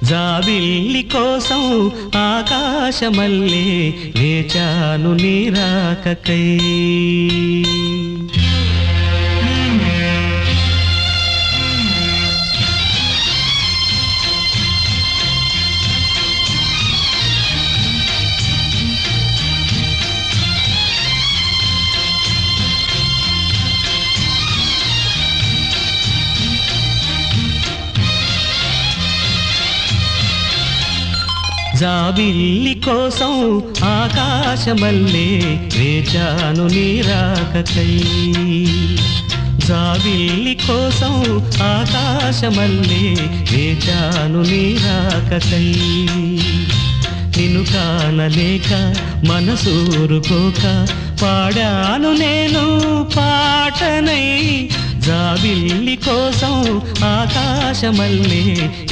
జాబిల్లి కోసం ఆకాశమల్లే వేచాను నీ రాకకై. జాబిల్లి కోసం ఆకాశమల్లే వేచాను నీ రాకకై. జాబిల్లి కోసం ఆకాశమల్లే వేచాను నీ రాకకై. నిన్ను కానలేక మనసూరుకోక పాడాను నేను పాటనై. జాబిల్లి కోసం ఆకాశమల్లే